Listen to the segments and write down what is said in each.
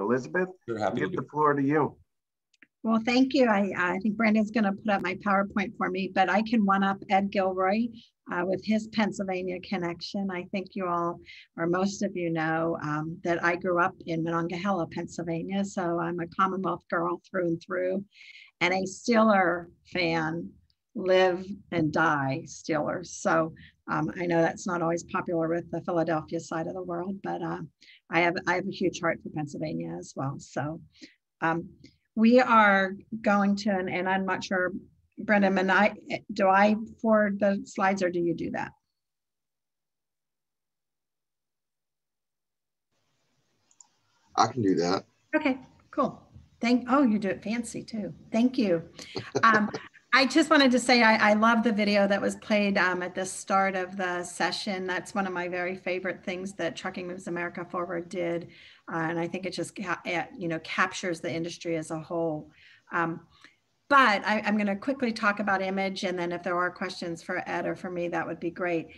Elisabeth, We're I happy to give do the floor to you. Well, thank you. I think Brandon's going to put up my PowerPoint for me, but I can one up Ed Gilroy with his Pennsylvania connection. I think you all, or most of you know, that I grew up in Monongahela, Pennsylvania. So I'm a Commonwealth girl through and through, and a Steeler fan, live and die Steelers. So I know that's not always popular with the Philadelphia side of the world, but I have a huge heart for Pennsylvania as well. So we are going to, and I'm not sure, Brendan, do I forward the slides or do you do that? I can do that. Okay, cool. Oh, you do it fancy too. Thank you. I just wanted to say I love the video that was played at the start of the session. That's one of my very favorite things that Trucking Moves America Forward did. And I think it just captures the industry as a whole. But I'm going to quickly talk about image, and then if there are questions for Ed or for me, that would be great.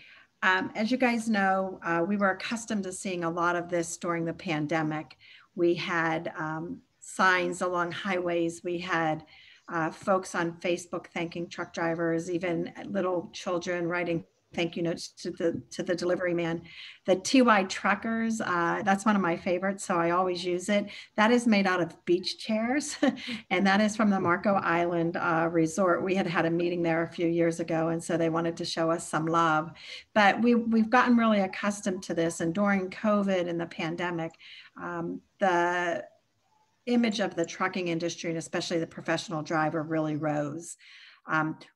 As you guys know, we were accustomed to seeing a lot of this during the pandemic. We had signs along highways. We had folks on Facebook thanking truck drivers, even little children writing thank you notes to the delivery man. The TY Truckers, that's one of my favorites, so I always use it. That is made out of beach chairs, and that is from the Marco Island Resort. We had a meeting there a few years ago, and so they wanted to show us some love. But we've gotten really accustomed to this, and during COVID and the pandemic, the image of the trucking industry, and especially the professional driver, really rose.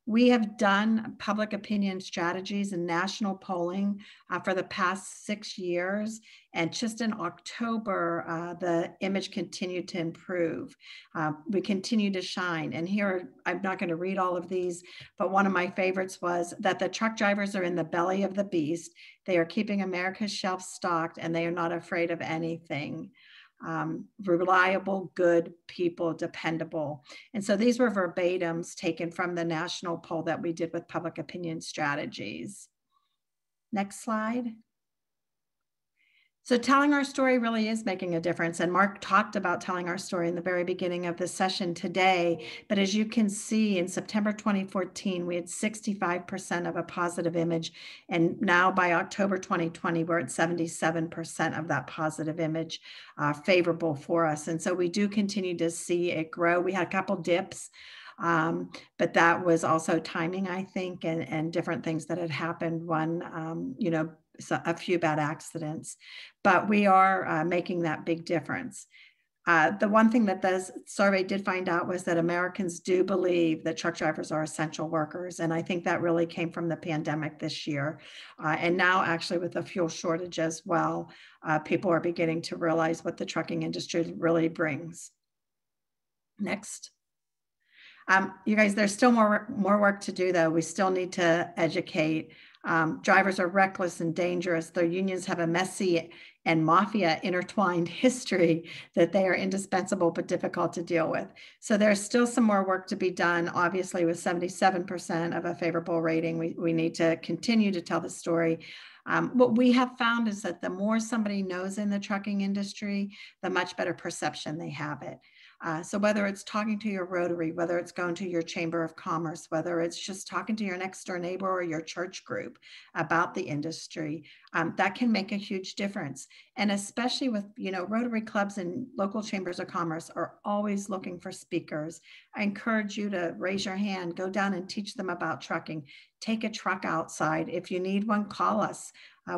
We have done public opinion strategies and national polling for the past 6 years. And just in October, the image continued to improve. We continue to shine. And here, I'm not going to read all of these, but one of my favorites was that the truck drivers are in the belly of the beast. They are keeping America's shelves stocked, and they are not afraid of anything. Reliable, good people, dependable. And so these were verbatims taken from the national poll that we did with public opinion strategies. Next slide. So telling our story really is making a difference. And Mark talked about telling our story in the very beginning of the session today. But as you can see, in September 2014, we had 65% of a positive image. And now by October 2020, we're at 77% of that positive image favorable for us. And so we do continue to see it grow. We had a couple dips. But that was also timing, I think, and different things that had happened. One, a few bad accidents, but we are making that big difference. The one thing that the survey did find out was that Americans do believe that truck drivers are essential workers. And I think that really came from the pandemic this year. And now actually with the fuel shortage as well, people are beginning to realize what the trucking industry really brings. Next. You guys, there's still more work to do though. We still need to educate. Drivers are reckless and dangerous. Their unions have a messy and mafia intertwined history that they are indispensable but difficult to deal with. So there's still some more work to be done. Obviously, with 77% of a favorable rating, we need to continue to tell the story. What we have found is that the more somebody knows in the trucking industry, the much better perception they have it. So whether it's talking to your Rotary, whether it's going to your Chamber of Commerce, whether it's just talking to your next door neighbor or your church group about the industry, that can make a huge difference. And especially with, Rotary clubs and local chambers of commerce are always looking for speakers. I encourage you to raise your hand, go down and teach them about trucking. Take a truck outside. If you need one, call us.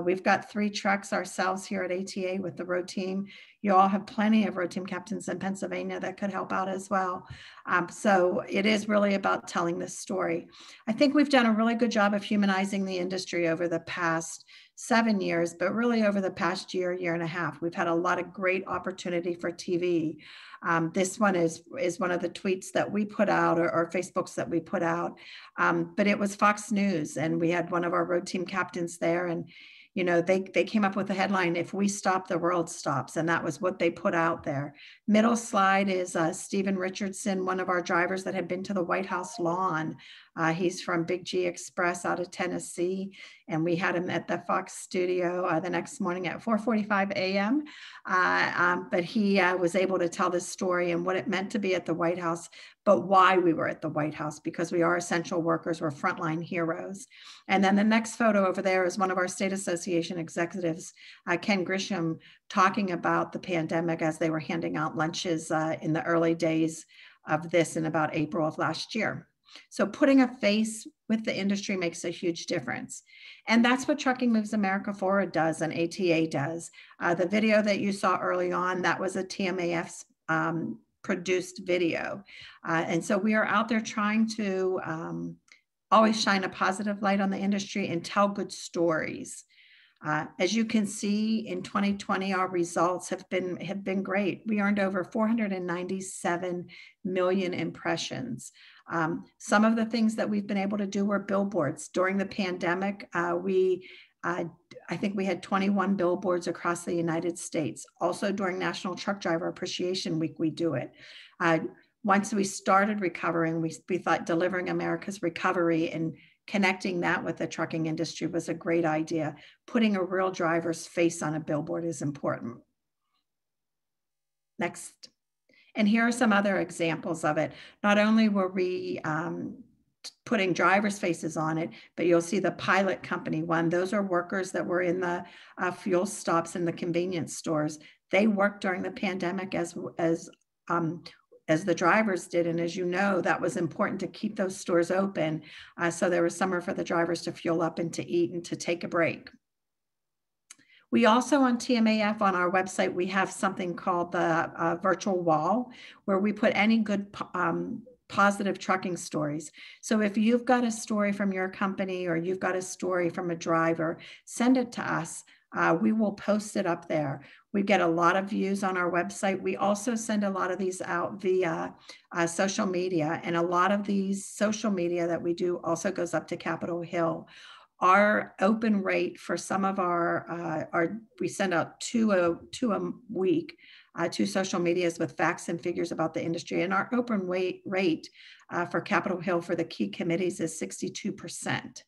We've got 3 trucks ourselves here at ATA with the road team. You all have plenty of road team captains in Pennsylvania that could help out as well. So it is really about telling this story. I think we've done a really good job of humanizing the industry over the past 7 years, but really over the past year and a half. We've had a lot of great opportunity for TV. This one is one of the tweets that we put out or Facebooks that we put out, but it was Fox News, and we had one of our road team captains there, and they came up with the headline, "If we stop, the world stops." And that was what they put out there. Middle slide is Stephen Richardson, one of our drivers that had been to the White House lawn. He's from Big G Express out of Tennessee. And we had him at the Fox studio the next morning at 4:45 a.m. But he was able to tell this story and what it meant to be at the White House, but why we were at the White House, because we are essential workers, we're frontline heroes. And then the next photo over there is one of our state association executives, Ken Grisham, talking about the pandemic as they were handing out lunches in the early days of this in about April of last year. So putting a face with the industry makes a huge difference. And that's what Trucking Moves America Forward does and ATA does. The video that you saw early on, that was a TMAF produced video. And so we are out there trying to always shine a positive light on the industry and tell good stories. As you can see, in 2020, our results have been great. We earned over 497 million impressions. Some of the things that we've been able to do were billboards. During the pandemic, I think we had 21 billboards across the United States. Also during National Truck Driver Appreciation Week, we do it. Once we started recovering, we thought delivering America's recovery and connecting that with the trucking industry was a great idea. Putting a real driver's face on a billboard is important. Next. And here are some other examples of it. Not only were we putting driver's faces on it, but you'll see the pilot company one. Those are workers that were in the fuel stops in the convenience stores. They worked during the pandemic as the drivers did. And as you know, that was important to keep those stores open. So there was somewhere for the drivers to fuel up and to eat and to take a break. We also on TMAF on our website, we have something called the virtual wall, where we put any good positive trucking stories. So if you've got a story from your company or you've got a story from a driver, send it to us. We will post it up there. We get a lot of views on our website. We also send a lot of these out via social media, and a lot of these social media that we do also goes up to Capitol Hill. Our open rate for some of we send out two a week, to social medias with facts and figures about the industry. And our open rate for Capitol Hill for the key committees is 62%.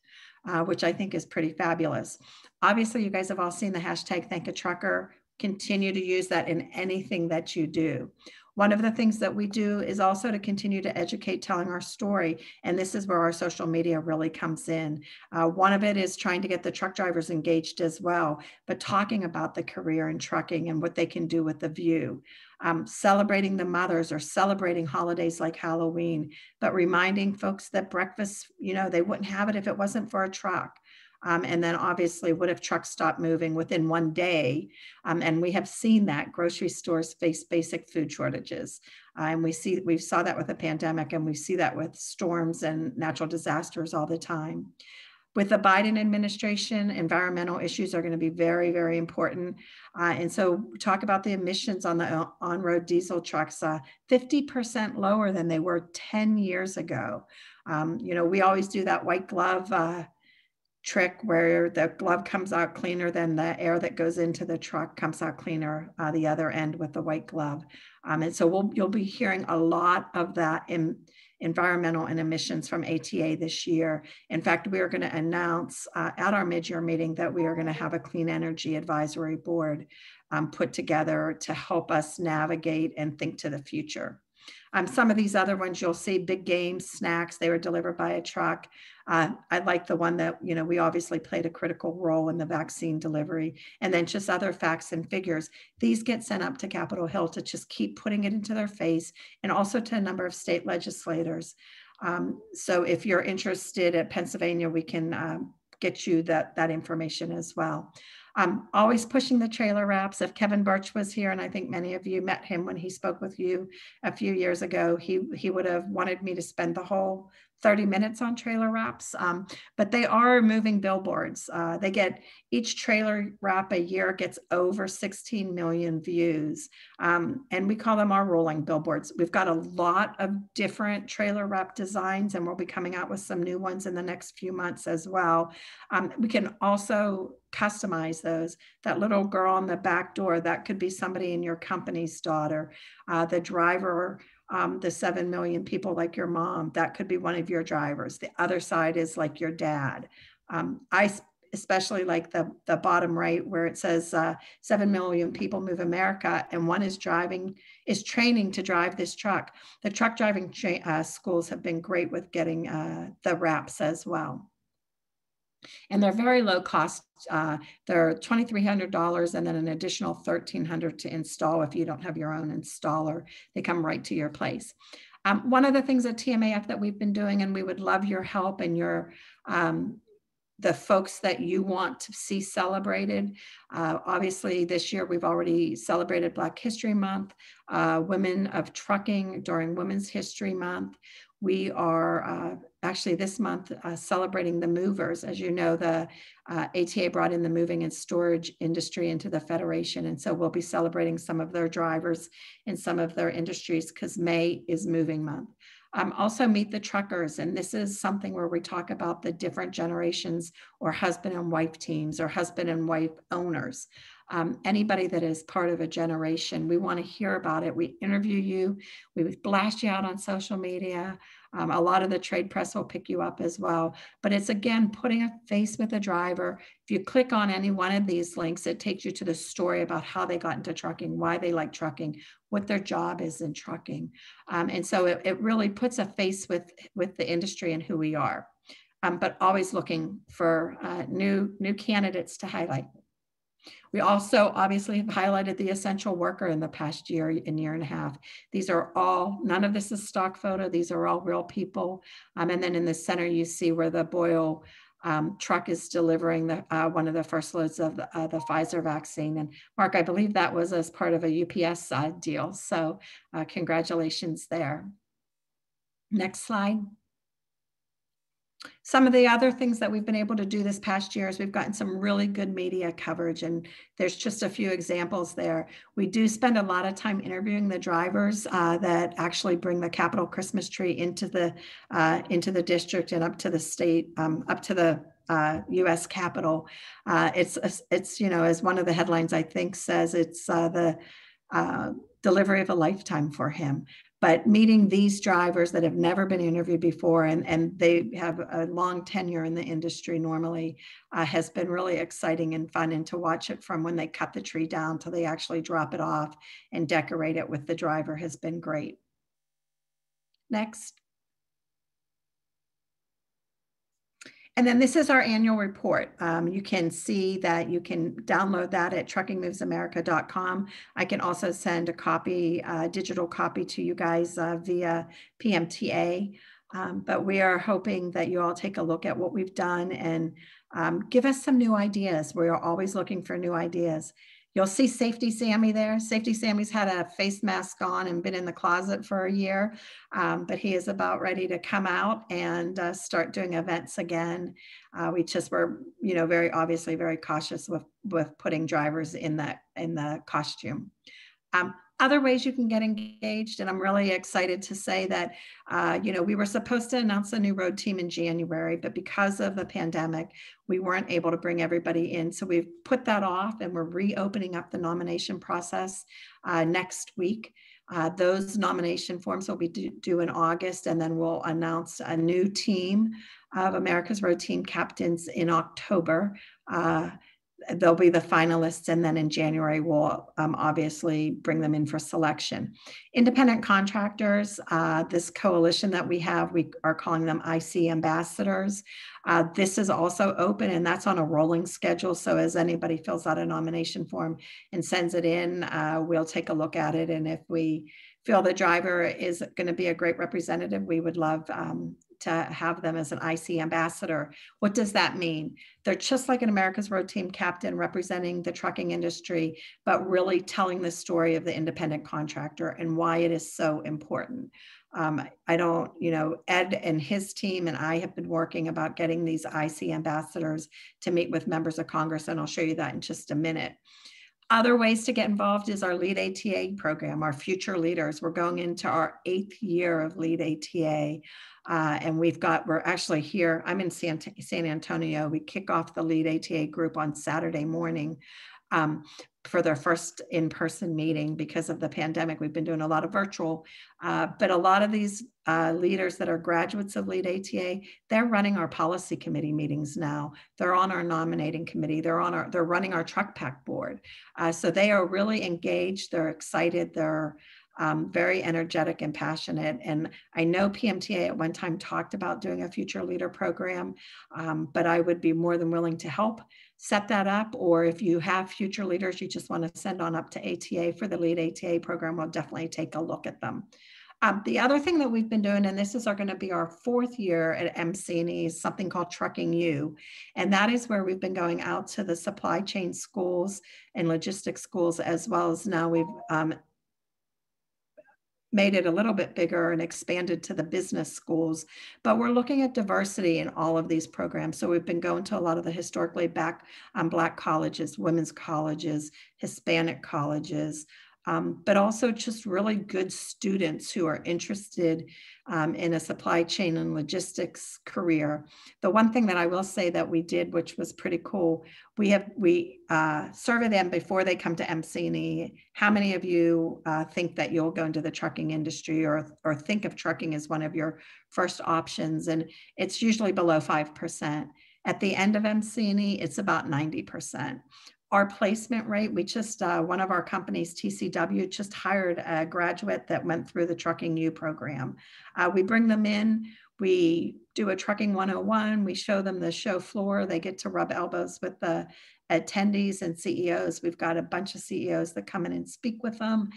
Which I think is pretty fabulous. Obviously, you guys have all seen the hashtag Thank a Trucker. Continue to use that in anything that you do. One of the things that we do is also to continue to educate, telling our story. And this is where our social media really comes in. One of it is trying to get the truck drivers engaged as well, but talking about the career in trucking and what they can do with the view. Celebrating the mothers or celebrating holidays like Halloween, but reminding folks that breakfast, they wouldn't have it if it wasn't for a truck. And then obviously, what if trucks stop moving within one day? And we have seen that grocery stores face basic food shortages. And we saw that with the pandemic, and we see that with storms and natural disasters all the time. With the Biden administration, environmental issues are going to be very, very important. And so talk about the emissions on the on-road diesel trucks, 50% lower than they were 10 years ago. We always do that white glove trick where the glove comes out cleaner than the air that goes into the truck comes out cleaner the other end with the white glove. And so you'll be hearing a lot of that in environmental and emissions from ATA this year. In fact, we are going to announce at our mid-year meeting that we are going to have a clean energy advisory board put together to help us navigate and think to the future. Some of these other ones you'll see, big games, snacks, they were delivered by a truck. I like the one that, we obviously played a critical role in the vaccine delivery, and then just other facts and figures. These get sent up to Capitol Hill to just keep putting it into their face, and also to a number of state legislators. So if you're interested at Pennsylvania, we can get you that information as well. Always pushing the trailer wraps. If Kevin Birch was here, and I think many of you met him when he spoke with you a few years ago, he would have wanted me to spend the whole 30 minutes on trailer wraps, but they are moving billboards. Each trailer wrap a year gets over 16 million views, and we call them our rolling billboards. We've got a lot of different trailer wrap designs, and we'll be coming out with some new ones in the next few months as well. We can also customize those. That little girl on the back door, that could be somebody in your company's daughter. The driver, the 7 million people like your mom, that could be one of your drivers. The other side is like your dad. I especially like the bottom right where it says 7 million people move America, and one is training to drive this truck. The truck driving schools have been great with getting the wraps as well. And they're very low cost. They're $2,300 and then an additional $1,300 to install if you don't have your own installer. They come right to your place. One of the things at TMAF that we've been doing, and we would love your help and your the folks that you want to see celebrated. Obviously, this year we've already celebrated Black History Month, Women of Trucking during Women's History Month. We are actually this month celebrating the movers. As you know, the ATA brought in the moving and storage industry into the Federation. And so we'll be celebrating some of their drivers in some of their industries because May is moving month. Also meet the truckers. And this is something where we talk about the different generations or husband and wife teams or husband and wife owners. Anybody that is part of a generation, we want to hear about it. We interview you, we blast you out on social media. A lot of the trade press will pick you up as well. But it's, again, putting a face with a driver. If you click on any one of these links, it takes you to the story about how they got into trucking, why they like trucking, what their job is in trucking. And so it really puts a face with the industry and who we are, but always looking for new candidates to highlight. We also obviously have highlighted the essential worker in the past year and a half. These are all, none of this is stock photo. These are all real people. And then in the center, you see where the Boyle truck is delivering one of the first loads of the Pfizer vaccine. And Mark, I believe that was as part of a UPS deal. So congratulations there. Next slide. Some of the other things that we've been able to do this past year is we've gotten some really good media coverage, and there's just a few examples there. We do spend a lot of time interviewing the drivers that actually bring the Capitol Christmas tree into the district and up to the state, up to the U.S. Capitol. It's you know, as one of the headlines I think says, it's the delivery of a lifetime for him. But meeting these drivers that have never been interviewed before, and they have a long tenure in the industry normally, has been really exciting and fun. And to watch it from when they cut the tree down till they actually drop it off and decorate it with the driver has been great. Next. And then this is our annual report. You can see that you can download that at truckingmovesamerica.com. I can also send a copy, digital copy to you guys via PMTA. But we are hoping that you all take a look at what we've done and give us some new ideas. We are always looking for new ideas. You'll see Safety Sammy there. Safety Sammy's had a face mask on and been in the closet for a year, but he is about ready to come out and start doing events again. We just were, you know, very obviously very cautious with putting drivers in the costume. Other ways you can get engaged, and I'm really excited to say that, you know, we were supposed to announce a new road team in January, but because of the pandemic, we weren't able to bring everybody in. So we've put that off, and we're reopening up the nomination process next week. Those nomination forms will be due in August, and then we'll announce a new team of America's Road Team captains in October. They'll be the finalists, and then in January, we'll obviously bring them in for selection. Independent contractors, this coalition that we have, we are calling them IC ambassadors. This is also open, and that's on a rolling schedule. So as anybody fills out a nomination form and sends it in, we'll take a look at it. And if we feel the driver is going to be a great representative, we would love to have them as an IC ambassador. What does that mean? They're just like an America's Road Team captain representing the trucking industry, but really telling the story of the independent contractor and why it is so important. I don't, you know, Ed and his team and I have been working about getting these IC ambassadors to meet with members of Congress, and I'll show you that in just a minute. Other ways to get involved is our Lead ATA program, our Future Leaders. We're going into our 8th year of Lead ATA. And we're actually here, I'm in San Antonio. We kick off the Lead ATA group on Saturday morning. for their first in-person meeting. Because of the pandemic, we've been doing a lot of virtual, but a lot of these leaders that are graduates of Lead ATA, they're running our policy committee meetings now. They're on our nominating committee. They're running our truck pack board. So they are really engaged. They're excited. They're very energetic and passionate. And I know PMTA at one time talked about doing a future leader program, but I would be more than willing to help set that up. Or if you have future leaders you just want to send on up to ATA for the Lead ATA program, we'll definitely take a look at them. The other thing that we've been doing, and this is going to be our 4th year at MCNE, is something called Trucking U. And that is where we've been going out to the supply chain schools and logistics schools, as well as now we've made it a little bit bigger and expanded to the business schools. But we're looking at diversity in all of these programs. So we've been going to a lot of the historically Black colleges, women's colleges, Hispanic colleges, but also just really good students who are interested in a supply chain and logistics career. The one thing that I will say that we did, which was pretty cool, we survey them before they come to MCNE. How many of you think that you'll go into the trucking industry or think of trucking as one of your first options? And it's usually below 5%. At the end of MCNE, it's about 90%. Our placement rate, we just, one of our companies, TCW, just hired a graduate that went through the Trucking U program. We bring them in, we do a Trucking 101, we show them the show floor, they get to rub elbows with the attendees and CEOs. We've got a bunch of CEOs that come in and speak with them.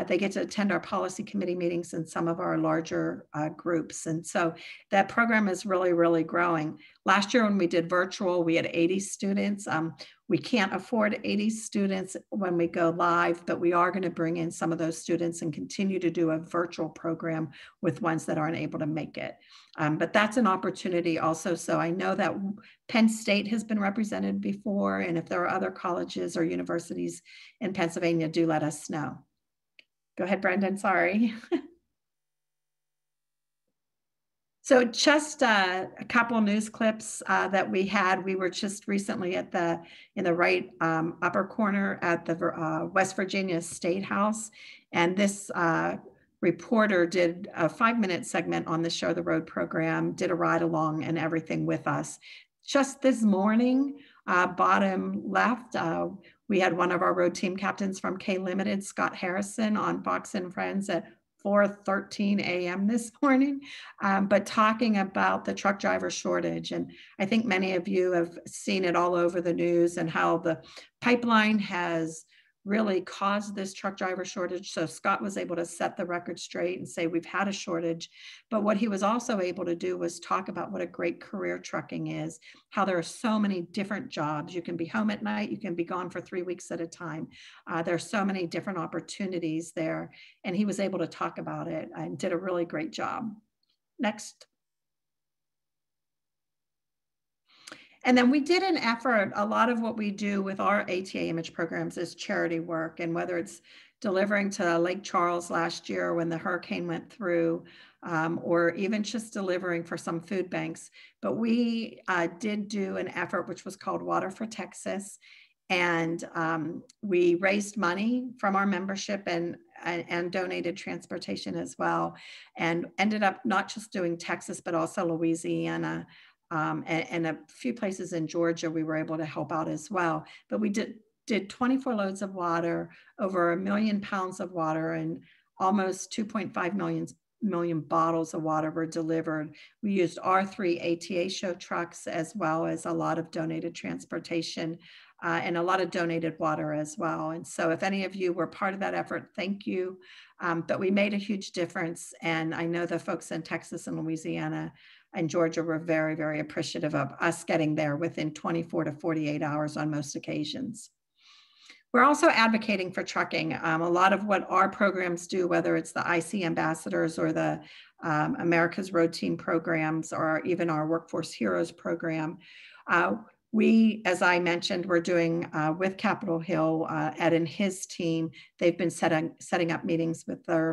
They get to attend our policy committee meetings and some of our larger groups. And so that program is really, really growing. Last year when we did virtual, we had 80 students. We can't afford 80 students when we go live, but we are going to bring in some of those students and continue to do a virtual program with ones that aren't able to make it. But that's an opportunity also. So I know that Penn State has been represented before, and if there are other colleges or universities in Pennsylvania, do let us know. Go ahead, Brendan, sorry. So just a couple of news clips that we had. We were just recently in the right upper corner at the West Virginia State House. And this reporter did a 5-minute segment on the Show the Road program, did a ride along and everything with us. Just this morning, bottom left, we had one of our road team captains from K Limited, Scott Harrison, on Fox and Friends at 4:13 a.m. this morning, but talking about the truck driver shortage. And I think many of you have seen it all over the news and how the pipeline has really caused this truck driver shortage. So Scott was able to set the record straight and say we've had a shortage. But what he was also able to do was talk about what a great career trucking is, how there are so many different jobs. You can be home at night, you can be gone for 3 weeks at a time. There are so many different opportunities there. And he was able to talk about it and did a really great job. Next. And then we did an effort. A lot of what we do with our ATA image programs is charity work. And whether it's delivering to Lake Charles last year when the hurricane went through, or even just delivering for some food banks. But we did do an effort which was called Water for Texas. And we raised money from our membership and donated transportation as well. And ended up not just doing Texas, but also Louisiana. And a few places in Georgia we were able to help out as well. But we did 24 loads of water, over 1 million pounds of water, and almost 2.5 million bottles of water were delivered. We used our 3 ATA show trucks, as well as a lot of donated transportation and a lot of donated water as well. And so if any of you were part of that effort, thank you. But we made a huge difference. And I know the folks in Texas and Louisiana and Georgia were very, very appreciative of us getting there within 24 to 48 hours on most occasions. We're also advocating for trucking. A lot of what our programs do, whether it's the IC ambassadors or the America's Road Team programs, or even our Workforce Heroes program, we, as I mentioned, we're doing with Capitol Hill, Ed and his team, they've been setting up meetings with our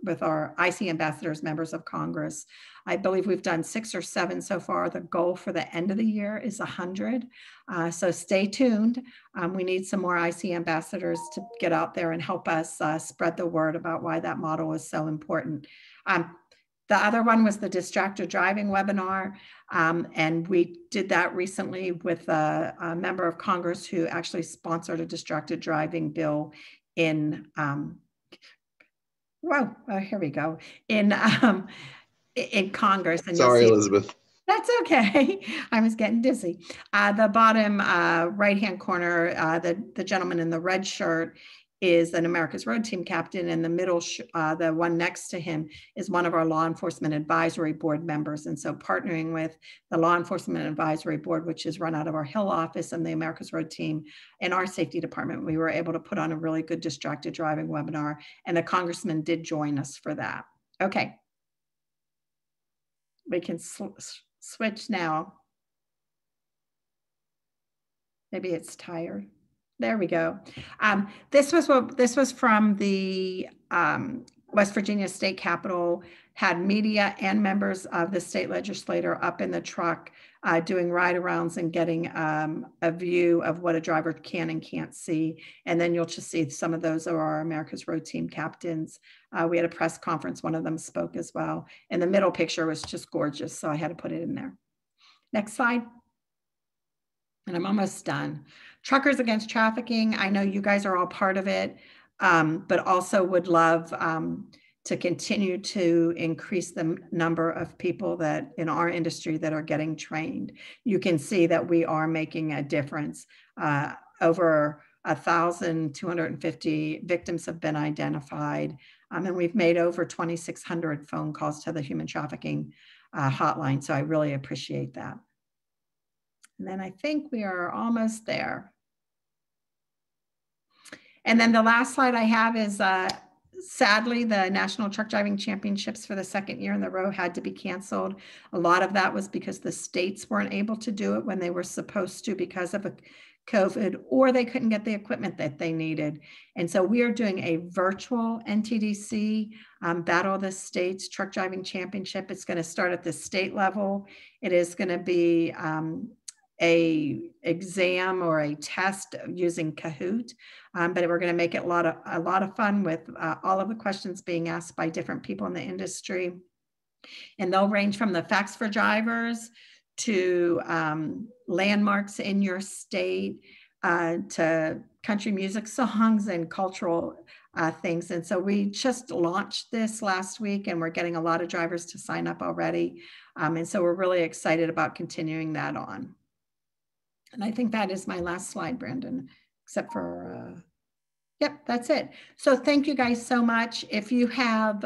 with our IC ambassadors, members of Congress. I believe we've done 6 or 7 so far. The goal for the end of the year is 100. So stay tuned. We need some more IC ambassadors to get out there and help us spread the word about why that model is so important. The other one was the distracted driving webinar. And we did that recently with a member of Congress who actually sponsored a distracted driving bill in, here we go, in Congress. And sorry, Elisabeth. That's okay. I was getting dizzy. The bottom right-hand corner, the gentleman in the red shirt is an America's Road Team captain, and the middle, the one next to him is one of our Law Enforcement Advisory Board members. And so partnering with the Law Enforcement Advisory Board, which is run out of our Hill office, and the America's Road Team in our safety department, we were able to put on a really good distracted driving webinar, and the congressman did join us for that. Okay. We can switch now. Maybe it's tired. There we go. This was from the West Virginia State Capitol, had media and members of the state legislature up in the truck doing ride-arounds and getting a view of what a driver can and can't see. And then you'll just see some of those are our America's Road Team captains. We had a press conference, one of them spoke as well. And the middle picture was just gorgeous, so I had to put it in there. Next slide. And I'm almost done. Truckers Against Trafficking. I know you guys are all part of it, but also would love to continue to increase the number of people that in our industry that are getting trained. You can see that we are making a difference. Over 1,250 victims have been identified, and we've made over 2,600 phone calls to the human trafficking hotline. So I really appreciate that. And then I think we are almost there. And then the last slide I have is, sadly, the National Truck Driving Championships for the 2nd year in a row had to be canceled. A lot of that was because the states weren't able to do it when they were supposed to because of COVID, or they couldn't get the equipment that they needed. And so we are doing a virtual NTDC Battle of the States Truck Driving Championship. It's going to start at the state level. It is going to be a exam or a test using Kahoot, but we're going to make it a lot of fun with all of the questions being asked by different people in the industry, and they'll range from the facts for drivers to landmarks in your state to country music songs and cultural things. And so we just launched this last week, and we're getting a lot of drivers to sign up already, and so we're really excited about continuing that on. And I think that is my last slide, Brandon, except for, yep, that's it. So thank you guys so much. If you have,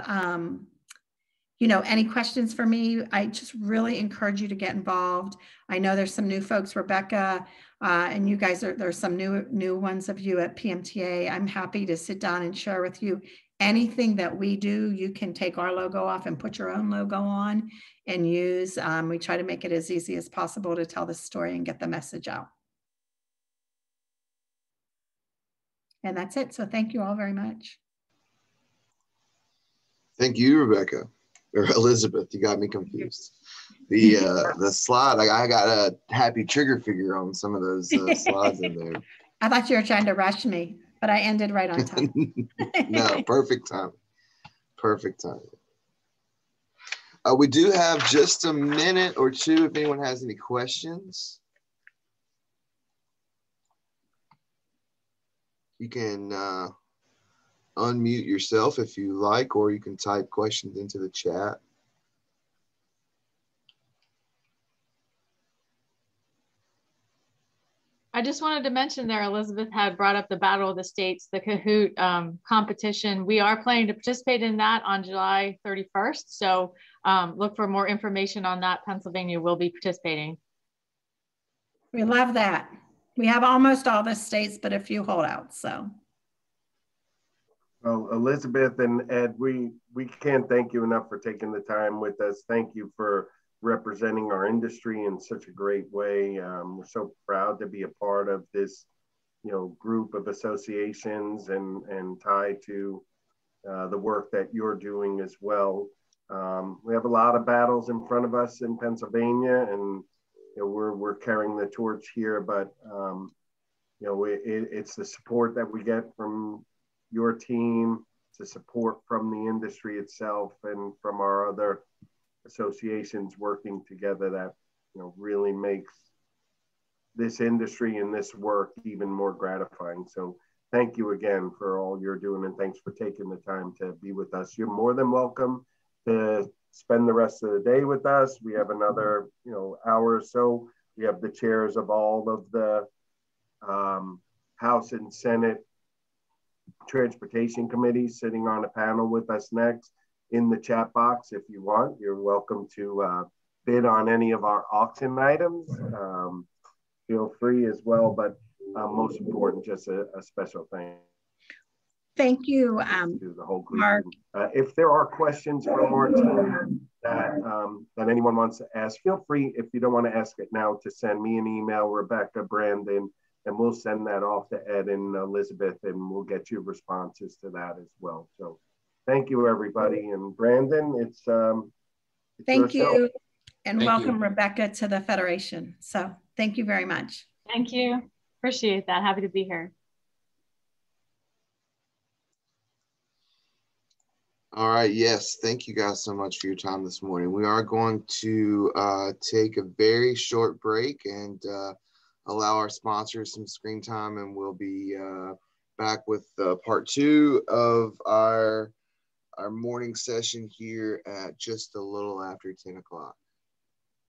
any questions for me, I just really encourage you to get involved. I know there's some new folks, Rebecca, and you guys there's some new ones of you at PMTA. I'm happy to sit down and share with you anything that we do. You can take our logo off and put your own logo on and use. We try to make it as easy as possible to tell the story and get the message out. And that's it. So thank you all very much. Thank you, Rebecca, or Elisabeth. You got me confused. The slide, I got a happy trigger figure on some of those slides in there. I thought you were trying to rush me, but I ended right on time. No, perfect time. Perfect time. We do have just a minute or two if anyone has any questions. You can unmute yourself if you like, or you can type questions into the chat. I just wanted to mention there, Elisabeth had brought up the Battle of the States, the Kahoot competition. We are planning to participate in that on July 31st. So look for more information on that. Pennsylvania will be participating. We love that. We have almost all the states, but a few holdouts, so. Well, Elisabeth and Ed, we can't thank you enough for taking the time with us. Thank you for representing our industry in such a great way. We're so proud to be a part of this, group of associations and tied to the work that you're doing as well. We have a lot of battles in front of us in Pennsylvania, and we're carrying the torch here, but it's the support that we get from your team, to support from the industry itself and from our other associations working together that really makes this industry and this work even more gratifying. So thank you again for all you're doing, and thanks for taking the time to be with us. You're more than welcome to spend the rest of the day with us. We have another hour or so. We have the chairs of all of the House and Senate transportation committees sitting on a panel with us next. In the chat box, if you want, you're welcome to bid on any of our auction items. Feel free as well, but most important, just a special thank you to the whole group. Mark. If there are questions from our team that anyone wants to ask, feel free, if you don't want to ask it now, to send me an email, Rebecca, Brandon, and we'll send that off to Ed and Elizabeth, and we'll get you responses to that as well. So thank you, everybody. And Brandon, it's thank you yourself. and Thank welcome you. Rebecca to the Federation. So thank you very much. Thank you. Appreciate that. Happy to be here. All right. Yes. Thank you guys so much for your time this morning. We are going to take a very short break and allow our sponsors some screen time, and we'll be back with part 2 of our morning session here at just a little after 10 o'clock.